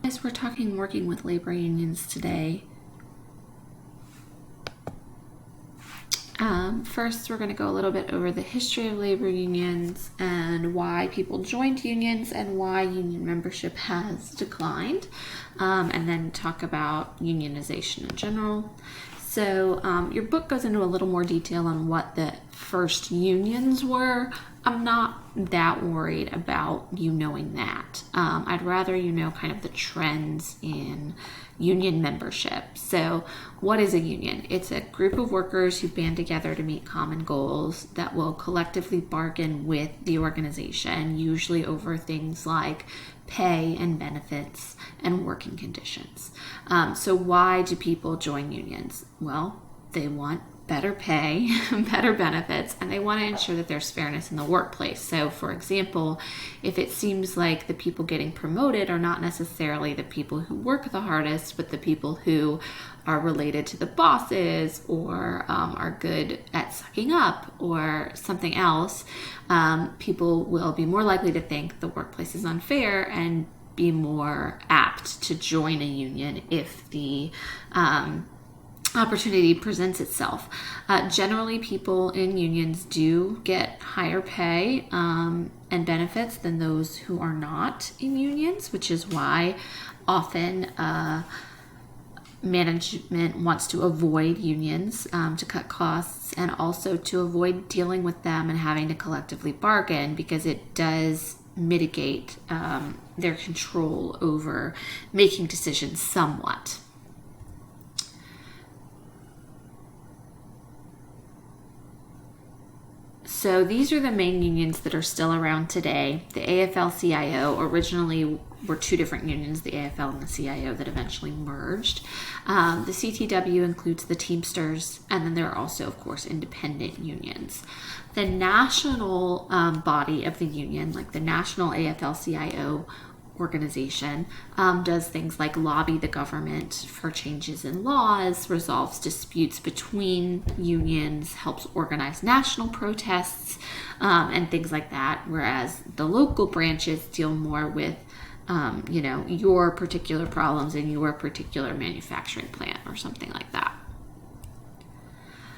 We're talking working with labor unions today. First, we're going to go a little bit over the history of labor unions and why people joined unions and why union membership has declined, and then talk about unionization in general. So your book goes into a little more detail on what the first unions were. I'm not that worried about you knowing that. I'd rather you know kind of the trends in union membership. So what is a union? It's a group of workers who band together to meet common goals that will collectively bargain with the organization, usually over things like pay and benefits and working conditions. So why do people join unions? Well, they want better pay, better benefits, and they want to ensure that there's fairness in the workplace. So, for example, if it seems like the people getting promoted are not necessarily the people who work the hardest, but the people who are related to the bosses or are good at sucking up or something else, people will be more likely to think the workplace is unfair and be more apt to join a union if the opportunity presents itself. Generally, people in unions do get higher pay and benefits than those who are not in unions, which is why often management wants to avoid unions to cut costs and also to avoid dealing with them and having to collectively bargain, because it does mitigate their control over making decisions somewhat. So these are the main unions that are still around today. The AFL-CIO originally were two different unions, the AFL and the CIO, that eventually merged. The CTW includes the Teamsters, and then there are also, of course, independent unions. The national body of the union, like the national AFL-CIO organization, does things like lobby the government for changes in laws, resolves disputes between unions, helps organize national protests, and things like that, whereas the local branches deal more with your particular problems in your particular manufacturing plant or something like that.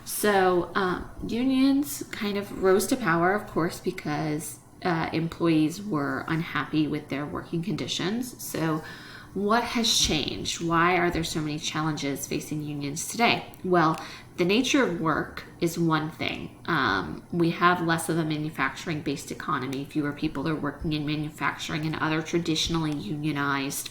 So unions kind of rose to power, of course, because employees were unhappy with their working conditions. So what has changed? Why are there so many challenges facing unions today? Well, the nature of work is one thing. We have less of a manufacturing-based economy. Fewer people are working in manufacturing and other traditionally unionized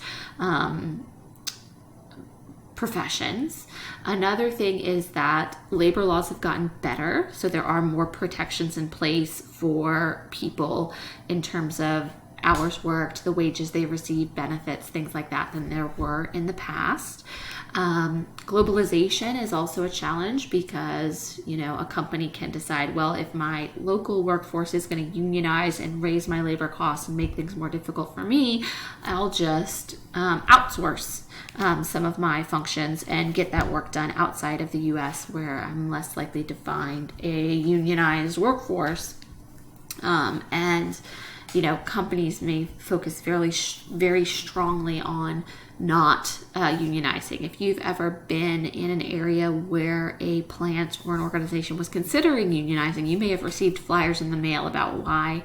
professions. Another thing is that labor laws have gotten better, so there are more protections in place for people in terms of hours worked, the wages they receive, benefits, things like that, than there were in the past. Globalization is also a challenge because, a company can decide, well, if my local workforce is going to unionize and raise my labor costs and make things more difficult for me, I'll just outsource some of my functions and get that work done outside of the U.S., where I'm less likely to find a unionized workforce. Companies may focus very strongly on not unionizing. If you've ever been in an area where a plant or an organization was considering unionizing, you may have received flyers in the mail about why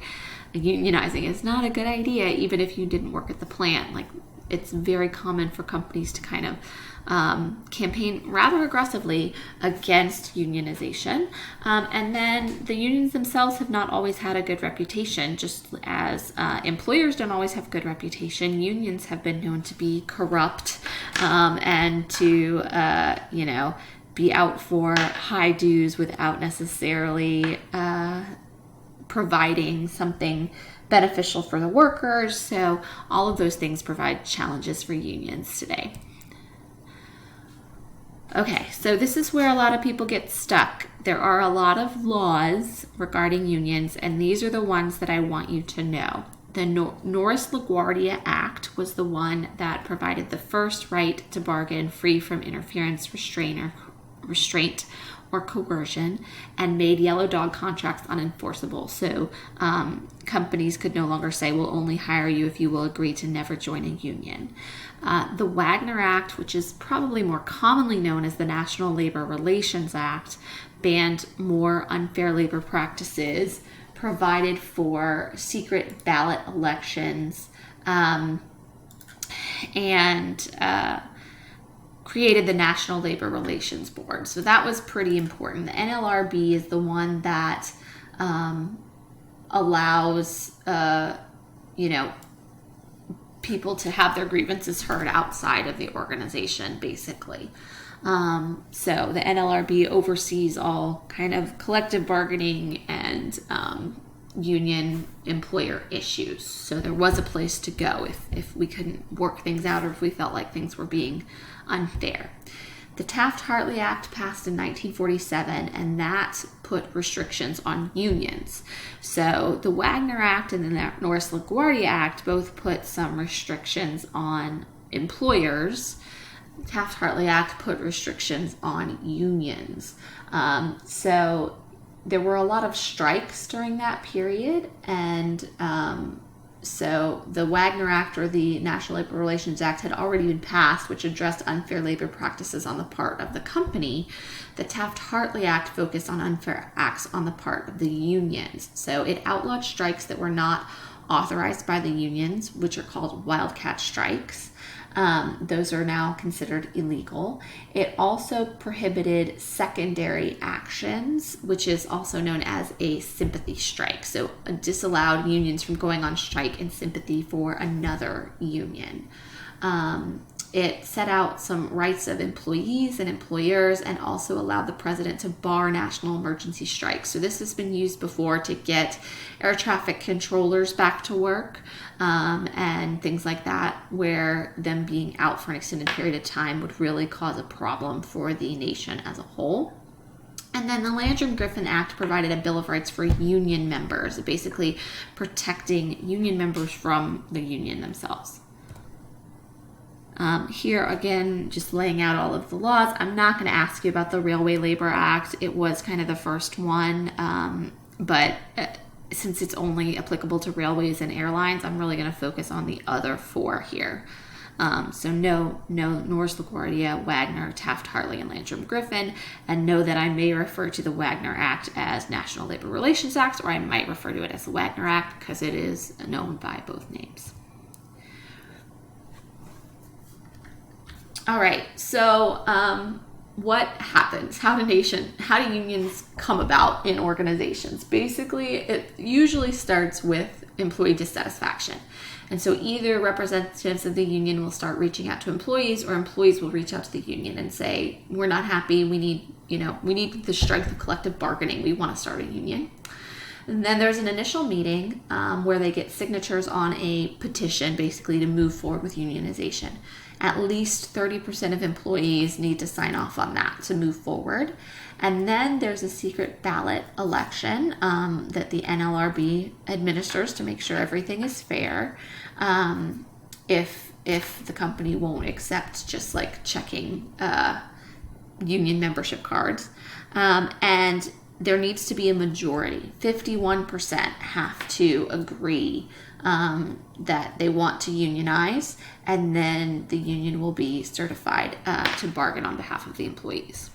unionizing is not a good idea, even if you didn't work at the plant. Like, it's very common for companies to kind of campaign rather aggressively against unionization. And then the unions themselves have not always had a good reputation. Just as employers don't always have good reputation, unions have been known to be corrupt and to, be out for high dues without necessarily providing something beneficial for the workers. So all of those things provide challenges for unions today. Okay, so this is where a lot of people get stuck. There are a lot of laws regarding unions, and these are the ones that I want you to know. The Norris-LaGuardia Act was the one that provided the first right to bargain free from interference, restraint, or coercion, and made yellow dog contracts unenforceable. So companies could no longer say, we'll only hire you if you will agree to never join a union. The Wagner Act, which is probably more commonly known as the National Labor Relations Act, banned more unfair labor practices, provided for secret ballot elections, and created the National Labor Relations Board. So that was pretty important. The NLRB is the one that allows, people to have their grievances heard outside of the organization, basically. So the NLRB oversees all kind of collective bargaining and union employer issues. So there was a place to go if we couldn't work things out or if we felt like things were being unfair. The Taft-Hartley Act passed in 1947, and that put restrictions on unions. So the Wagner Act and the Norris-LaGuardia Act both put some restrictions on employers. The Taft-Hartley Act put restrictions on unions. So there were a lot of strikes during that period, and so the Wagner Act, or the National Labor Relations Act, had already been passed, which addressed unfair labor practices on the part of the company. The Taft-Hartley Act focused on unfair acts on the part of the unions. So it outlawed strikes that were not authorized by the unions, which are called wildcat strikes. Those are now considered illegal. It also prohibited secondary actions, which is also known as a sympathy strike. So it disallowed unions from going on strike in sympathy for another union. It set out some rights of employees and employers, and also allowed the president to bar national emergency strikes. So this has been used before to get air traffic controllers back to work, and things like that, where them being out for an extended period of time would really cause a problem for the nation as a whole. And then the Landrum-Griffin Act provided a Bill of Rights for union members, basically protecting union members from the union themselves. Here again, just laying out all of the laws. I'm not going to ask you about the Railway Labor Act. It was kind of the first one, but since it's only applicable to railways and airlines, I'm really going to focus on the other four here. So no Norris-LaGuardia, Wagner, Taft-Hartley, and Landrum-Griffin, and know that I may refer to the Wagner Act as National Labor Relations Act, or I might refer to it as the Wagner Act because it is known by both names. All right, so what happens? How do unions come about in organizations? Basically, it usually starts with employee dissatisfaction. And so either representatives of the union will start reaching out to employees, or employees will reach out to the union and say, we're not happy, we need the strength of collective bargaining, we want to start a union. And then there's an initial meeting where they get signatures on a petition, basically to move forward with unionization. At least 30% of employees need to sign off on that to move forward. And then there's a secret ballot election that the NLRB administers to make sure everything is fair. If the company won't accept just like checking union membership cards. And there needs to be a majority. 51% have to agree that they want to unionize, and then the union will be certified to bargain on behalf of the employees.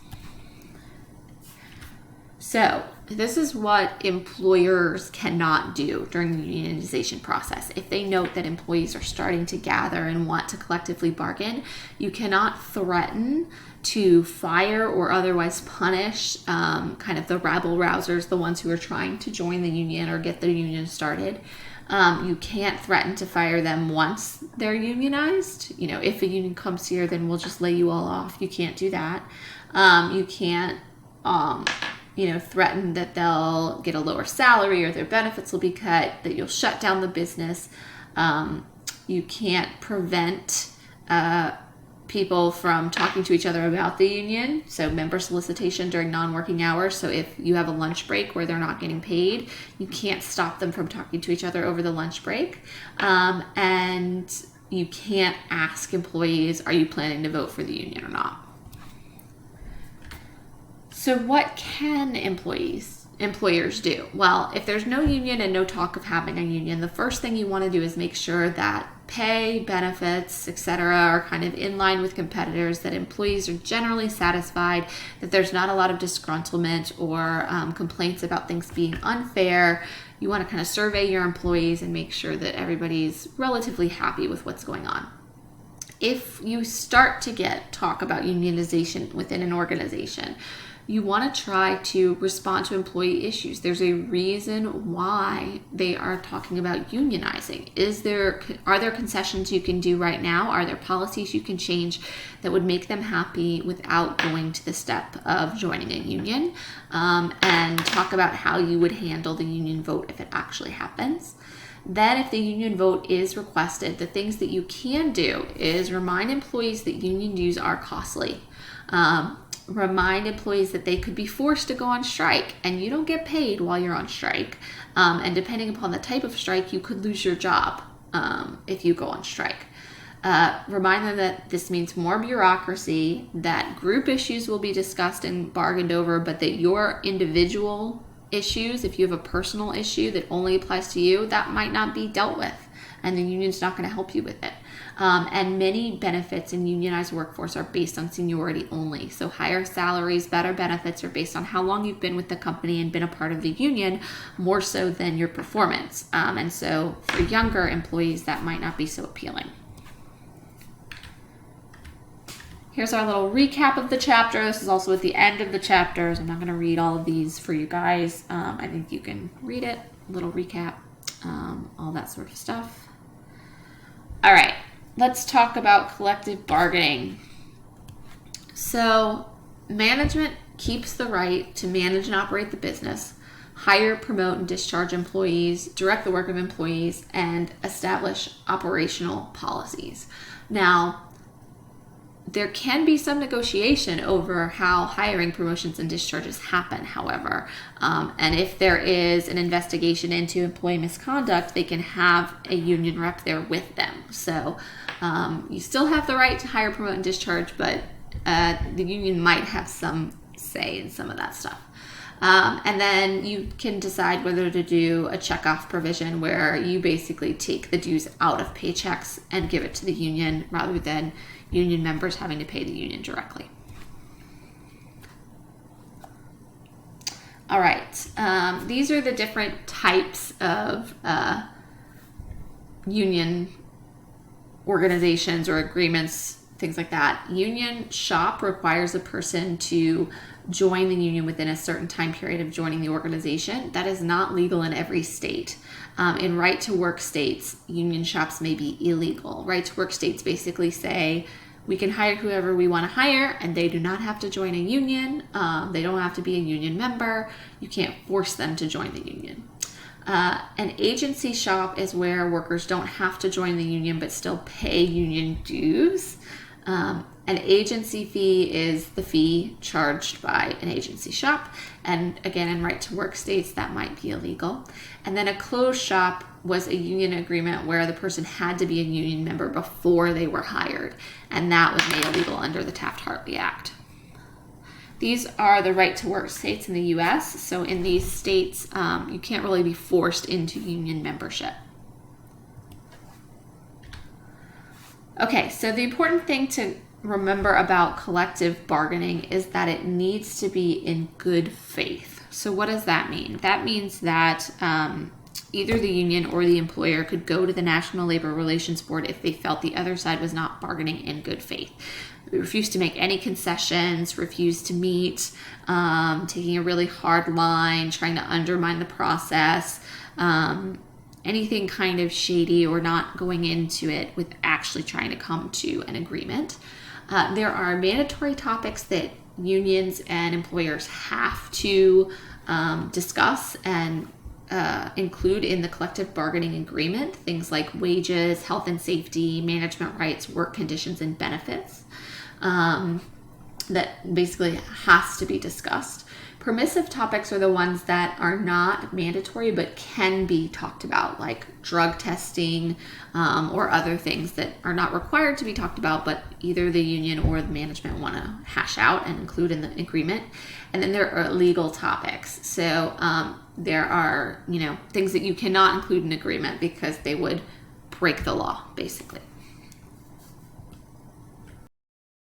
So this is what employers cannot do during the unionization process. If they note that employees are starting to gather and want to collectively bargain, you cannot threaten to fire or otherwise punish kind of the rabble-rousers, the ones who are trying to join the union or get the union started. You can't threaten to fire them once they're unionized. If a union comes here, then we'll just lay you all off. You can't do that. You can't, threaten that they'll get a lower salary or their benefits will be cut, that you'll shut down the business. You can't prevent people from talking to each other about the union. So member solicitation during non-working hours. So if you have a lunch break where they're not getting paid, you can't stop them from talking to each other over the lunch break. And you can't ask employees, are you planning to vote for the union or not? So what can employers do? Well, if there's no union and no talk of having a union, the first thing you want to do is make sure that pay, benefits, etc. are kind of in line with competitors, that employees are generally satisfied, that there's not a lot of disgruntlement or complaints about things being unfair. You want to kind of survey your employees and make sure that everybody's relatively happy with what's going on. If you start to get talk about unionization within an organization, you want to try to respond to employee issues. There's a reason why they are talking about unionizing. Are there concessions you can do right now? Are there policies you can change that would make them happy without going to the step of joining a union? And talk about how you would handle the union vote if it actually happens. Then if the union vote is requested, the things that you can do is remind employees that union dues are costly. Remind employees that they could be forced to go on strike and you don't get paid while you're on strike. And depending upon the type of strike, you could lose your job if you go on strike. Remind them that this means more bureaucracy, that group issues will be discussed and bargained over, but that your individual issues, if you have a personal issue that only applies to you, that might not be dealt with and the union's not going to help you with it. And many benefits in unionized workforce are based on seniority only. So higher salaries, better benefits are based on how long you've been with the company and been a part of the union, more so than your performance. And so for younger employees, that might not be so appealing. Here's our little recap of the chapter. This is also at the end of the chapters. I'm not going to read all of these for you guys. I think you can read it, a little recap, all that sort of stuff. All right, let's talk about collective bargaining. So management keeps the right to manage and operate the business, hire, promote, and discharge employees, direct the work of employees, and establish operational policies. Now, there can be some negotiation over how hiring, promotions, and discharges happen, however. And if there is an investigation into employee misconduct, they can have a union rep there with them. So you still have the right to hire, promote, and discharge, but the union might have some say in some of that stuff. And then you can decide whether to do a checkoff provision where you basically take the dues out of paychecks and give it to the union rather than union members having to pay the union directly. All right, these are the different types of union organizations or agreements, things like that. Union shop requires a person to join the union within a certain time period of joining the organization. That is not legal in every state. In right-to-work states, union shops may be illegal. Right-to-work states basically say we can hire whoever we want to hire, and they do not have to join a union. They don't have to be a union member. You can't force them to join the union. An agency shop is where workers don't have to join the union but still pay union dues. An agency fee is the fee charged by an agency shop. And again, in right-to-work states, that might be illegal. And then a closed shop was a union agreement where the person had to be a union member before they were hired. And that was made illegal under the Taft-Hartley Act. These are the right-to-work states in the U.S. So in these states, you can't really be forced into union membership. Okay, so the important thing to remember about collective bargaining is that it needs to be in good faith. So what does that mean? That means that either the union or the employer could go to the National Labor Relations Board if they felt the other side was not bargaining in good faith. Refused to make any concessions, refused to meet, taking a really hard line, trying to undermine the process, anything kind of shady or not going into it with actually trying to come to an agreement. There are mandatory topics that unions and employers have to discuss and include in the collective bargaining agreement, things like wages, health and safety, management rights, work conditions, and benefits that basically has to be discussed. Permissive topics are the ones that are not mandatory but can be talked about, like drug testing or other things that are not required to be talked about, but either the union or the management want to hash out and include in the agreement. And then there are legal topics. So there are, things that you cannot include in agreement because they would break the law, basically.